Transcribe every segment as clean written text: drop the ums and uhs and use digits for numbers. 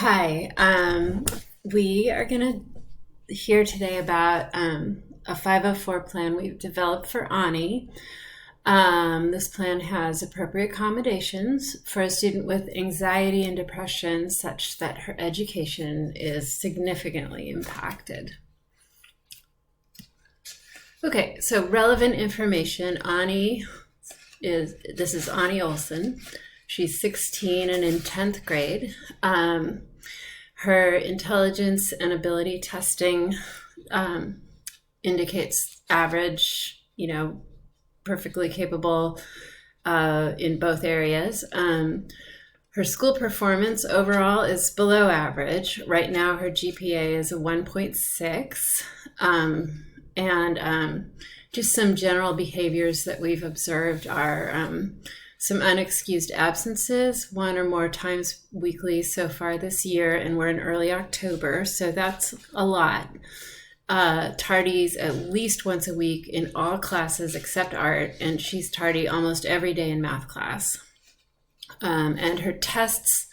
Hi, we are going to hear today about a 504 plan we've developed for Ani. This plan has appropriate accommodations for a student with anxiety and depression such that her education is significantly impacted. Okay, so relevant information. This is Ani Olson. She's 16 and in 10th grade. Her intelligence and ability testing indicates average, perfectly capable in both areas. Her school performance overall is below average. Right now, her GPA is a 1.6. Just some general behaviors that we've observed are some unexcused absences, one or more times weekly so far this year, and we're in early October, so that's a lot. Tardies at least once a week in all classes except art, and she's tardy almost every day in math class. And her tests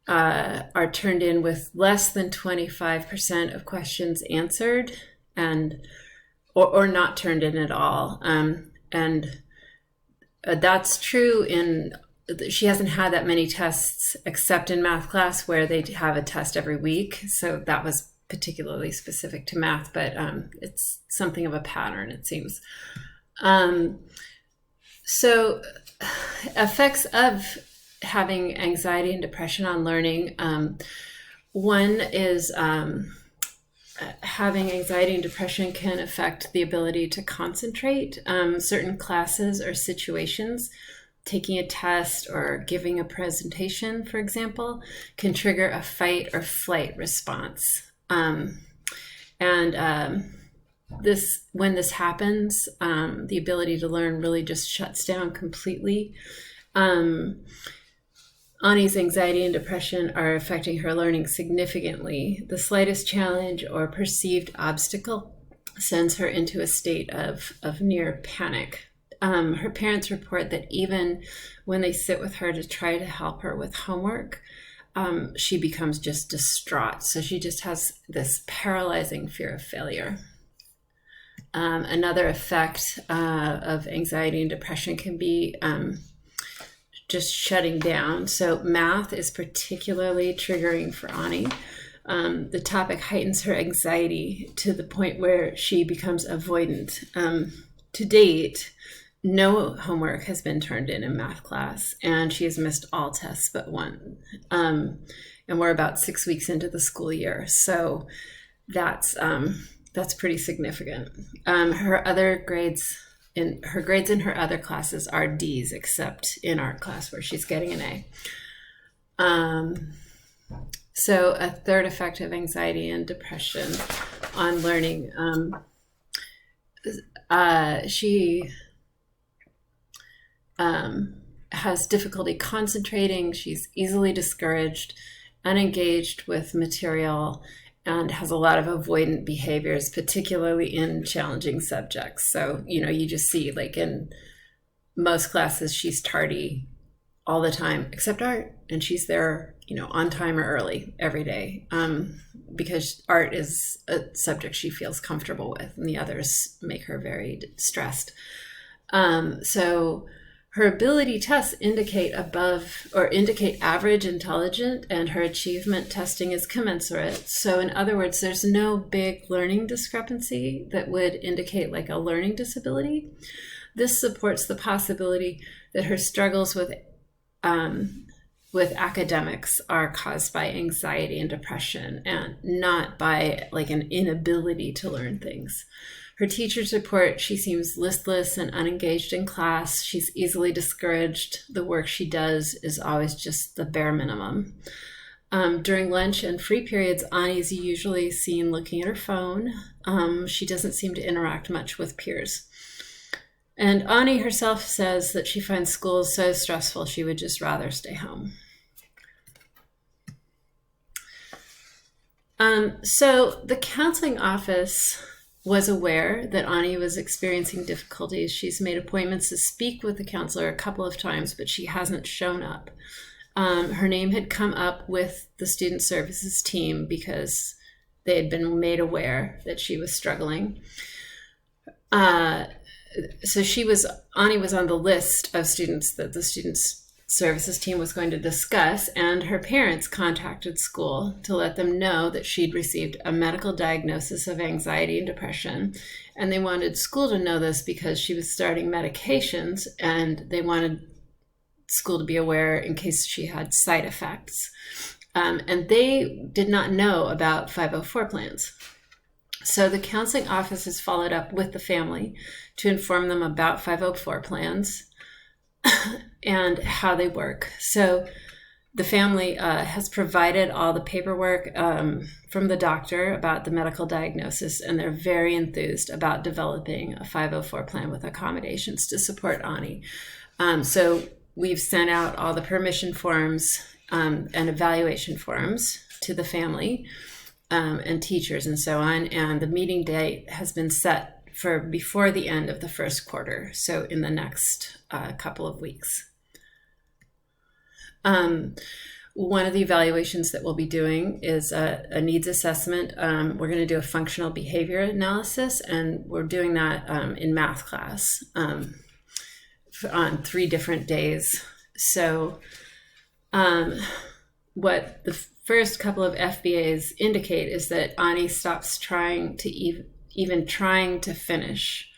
are turned in with less than 25% of questions answered, or not turned in at all. That's true she hasn't had that many tests except in math class where they have a test every week. So that was particularly specific to math, but it's something of a pattern, it seems. So effects of having anxiety and depression on learning. One is having anxiety and depression can affect the ability to concentrate. Certain classes or situations, taking a test or giving a presentation, for example, can trigger a fight or flight response. When this happens, the ability to learn really just shuts down completely. Ani's anxiety and depression are affecting her learning significantly. The slightest challenge or perceived obstacle sends her into a state of near panic. Her parents report that even when they sit with her to try to help her with homework, she becomes just distraught. So she just has this paralyzing fear of failure. Another effect of anxiety and depression can be just shutting down. So math is particularly triggering for Ani. The topic heightens her anxiety to the point where she becomes avoidant. To date, no homework has been turned in math class, and she has missed all tests but one. And we're about 6 weeks into the school year, so that's pretty significant. Her grades in her other classes are D's, except in art class where she's getting an A. So a third effect of anxiety and depression on learning. She has difficulty concentrating. She's easily discouraged, unengaged with material, and has a lot of avoidant behaviors, particularly in challenging subjects. So, you just see like in most classes, she's tardy all the time, except art. And she's there, on time or early every day, because art is a subject she feels comfortable with, and the others make her very stressed. So her ability tests indicate average intelligent, and her achievement testing is commensurate. So in other words, there's no big learning discrepancy that would indicate like a learning disability. This supports the possibility that her struggles with academics are caused by anxiety and depression, and not by like an inability to learn things. Her teachers report she seems listless and unengaged in class. She's easily discouraged. The work she does is always just the bare minimum. During lunch and free periods, Ani is usually seen looking at her phone. She doesn't seem to interact much with peers. And Ani herself says that she finds school so stressful she would just rather stay home. So the counseling office was aware that Ani was experiencing difficulties. She's made appointments to speak with the counselor a couple of times, but she hasn't shown up. Her name had come up with the student services team because they had been made aware that she was struggling. So Ani was on the list of students that the students services team was going to discuss, and her parents contacted school to let them know that she'd received a medical diagnosis of anxiety and depression. And they wanted school to know this because she was starting medications, and they wanted school to be aware in case she had side effects. And they did not know about 504 plans. So the counseling office has followed up with the family to inform them about 504 plans and how they work. So the family has provided all the paperwork from the doctor about the medical diagnosis, and they're very enthused about developing a 504 plan with accommodations to support Ani. So we've sent out all the permission forms and evaluation forms to the family and teachers and so on. And the meeting date has been set for before the end of the first quarter, so in the next couple of weeks. One of the evaluations that we'll be doing is a needs assessment. We're going to do a functional behavior analysis, and we're doing that in math class on 3 different days. So what the first couple of FBAs indicate is that Ani stops trying to even trying to finish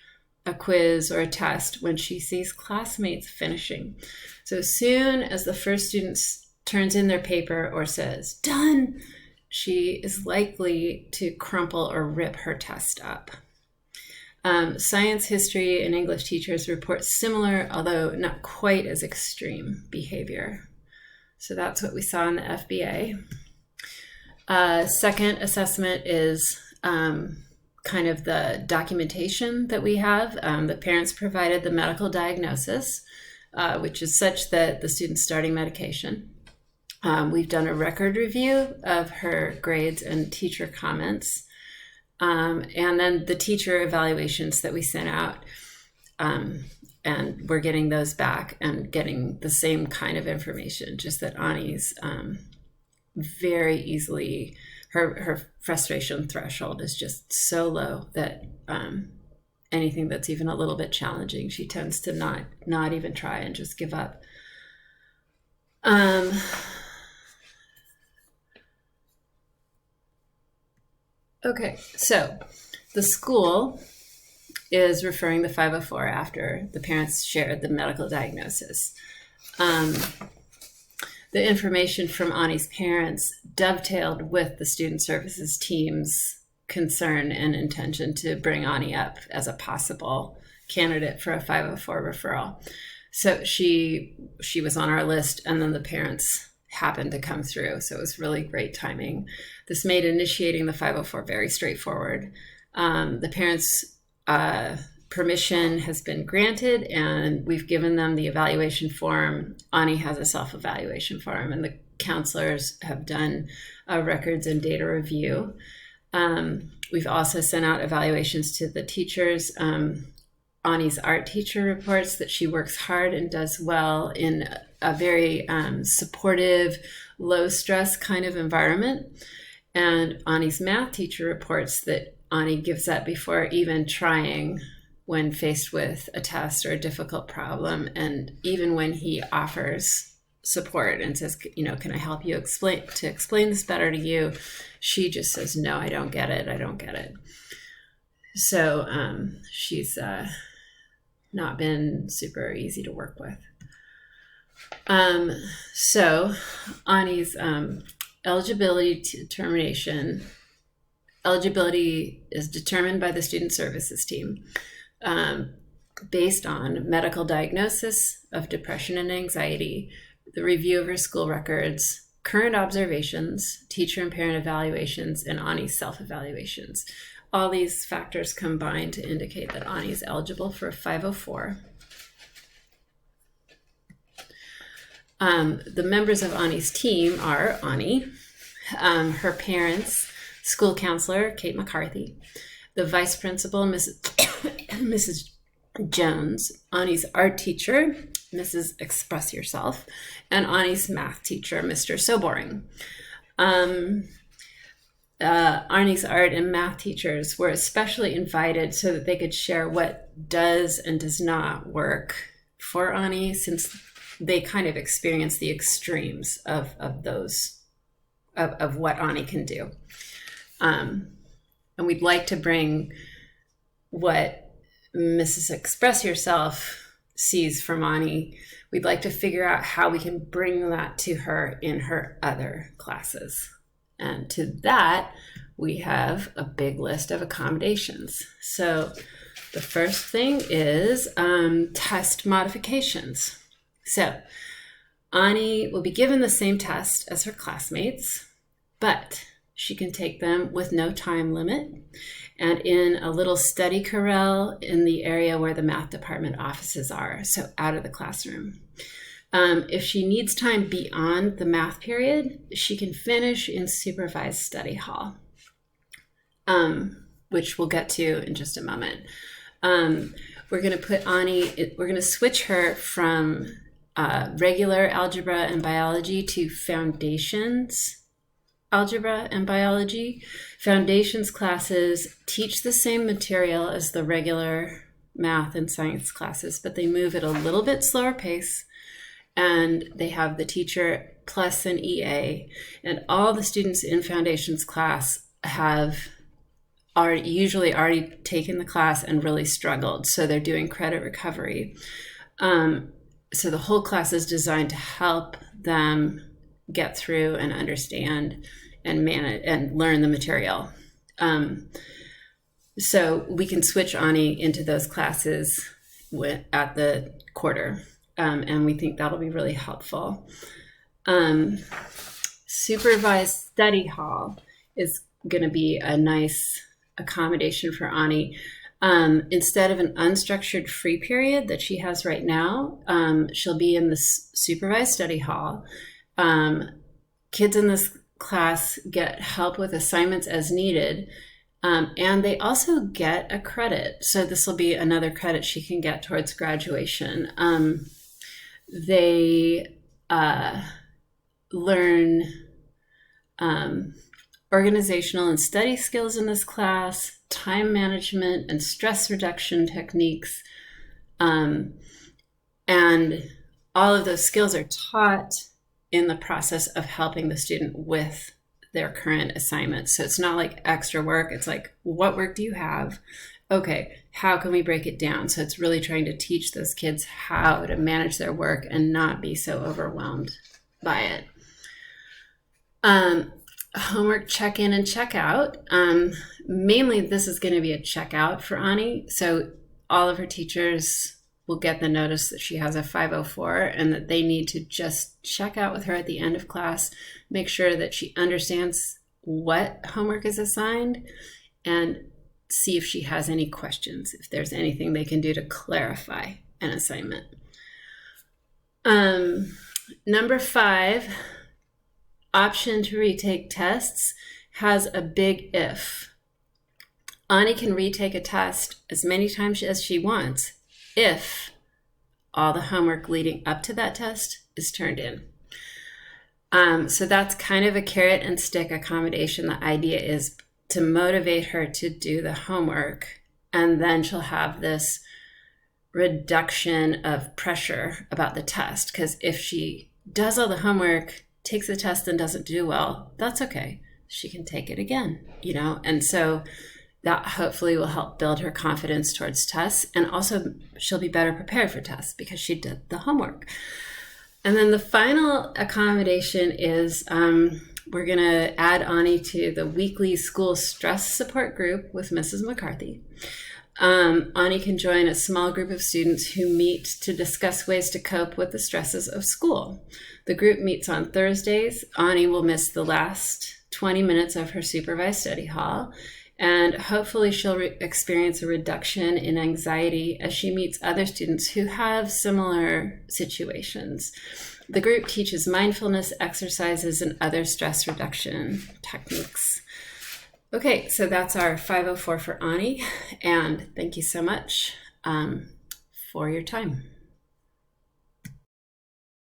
a quiz or a test when she sees classmates finishing. So as soon as the first student turns in their paper or says, "Done," she is likely to crumple or rip her test up. Science, history, and English teachers report similar, although not quite as extreme, behavior. So that's what we saw in the FBA. Second assessment is kind of the documentation that we have. The parents provided the medical diagnosis, which is such that the student's starting medication. We've done a record review of her grades and teacher comments. And then the teacher evaluations that we sent out, and we're getting those back and getting the same kind of information, just that Ani's very easily, her frustration threshold is just so low that anything that's even a little bit challenging, she tends to not even try and just give up. Okay, so the school is referring the 504 after the parents shared the medical diagnosis. The information from Ani's parents dovetailed with the student services team's concern and intention to bring Ani up as a possible candidate for a 504 referral. So she was on our list, and then the parents happened to come through. So it was really great timing. This made initiating the 504 very straightforward. The parents' permission has been granted, and we've given them the evaluation form. Ani has a self-evaluation form, and the counselors have done records and data review. We've also sent out evaluations to the teachers. Ani's art teacher reports that she works hard and does well in a very supportive, low-stress kind of environment. And Ani's math teacher reports that Ani gives up before even trying when faced with a test or a difficult problem. And even when he offers support and says, can I help you explain this better to you? She just says, no, I don't get it. So she's not been super easy to work with. So Ani's eligibility is determined by the student services team based on medical diagnosis of depression and anxiety, the review of her school records, current observations, teacher and parent evaluations, and Ani's self-evaluations. All these factors combine to indicate that Ani is eligible for a 504. The members of Ani's team are Ani, her parents, school counselor, Kate McCarthy, the vice principal, Mrs. Jones, Ani's art teacher, Mrs. Express Yourself, and Ani's math teacher, Mr. So Boring. Arnie's art and math teachers were especially invited so that they could share what does and does not work for Ani, since they kind of experience the extremes of what Ani can do. And we'd like to bring what Mrs. Express Yourself sees from Ani. We'd like to figure out how we can bring that to her in her other classes. And to that, we have a big list of accommodations. So the first thing is test modifications. So Ani will be given the same test as her classmates, but she can take them with no time limit and in a little study corral in the area where the math department offices are, so out of the classroom. If she needs time beyond the math period, she can finish in supervised study hall, which we'll get to in just a moment. We're going to put Ani, we're going to switch her from regular algebra and biology to foundations algebra and biology. Foundations classes teach the same material as the regular math and science classes, but they move at a little bit slower pace, and they have the teacher plus an EA, and all the students in foundations class have usually already taken the class and really struggled, so they're doing credit recovery. So the whole class is designed to help them get through and understand and manage and learn the material. So we can switch Ani into those classes at the quarter, and we think that'll be really helpful. Supervised study hall is going to be a nice accommodation for Ani. Instead of an unstructured free period that she has right now, she'll be in the supervised study hall. Kids in this class get help with assignments as needed, and they also get a credit. So this will be another credit she can get towards graduation. They learn organizational and study skills in this class, time management and stress reduction techniques, and all of those skills are taught in the process of helping the student with their current assignments. So it's not like extra work. It's like, what work do you have? Okay, how can we break it down? So it's really trying to teach those kids how to manage their work and not be so overwhelmed by it. Homework check-in and check-out. Mainly this is going to be a check-out for Ani. So all of her teachers will get the notice that she has a 504 and that they need to just check out with her at the end of class, make sure that she understands what homework is assigned, and see if she has any questions, if there's anything they can do to clarify an assignment. Number 5, option to retake tests has a big if. Ani can retake a test as many times as she wants if all the homework leading up to that test is turned in. So that's kind of a carrot and stick accommodation. The idea is to motivate her to do the homework, and then she'll have this reduction of pressure about the test. Because if she does all the homework, takes the test and doesn't do well, that's okay. She can take it again, and so that hopefully will help build her confidence towards tests, and also she'll be better prepared for tests because she did the homework. And then the final accommodation is we're going to add Ani to the weekly school stress support group with Mrs. McCarthy. Ani can join a small group of students who meet to discuss ways to cope with the stresses of school. The group meets on Thursdays. Ani will miss the last 20 minutes of her supervised study hall, and hopefully she'll experience a reduction in anxiety as she meets other students who have similar situations. The group teaches mindfulness exercises and other stress reduction techniques. Okay, so that's our 504 for Ani, and thank you so much for your time.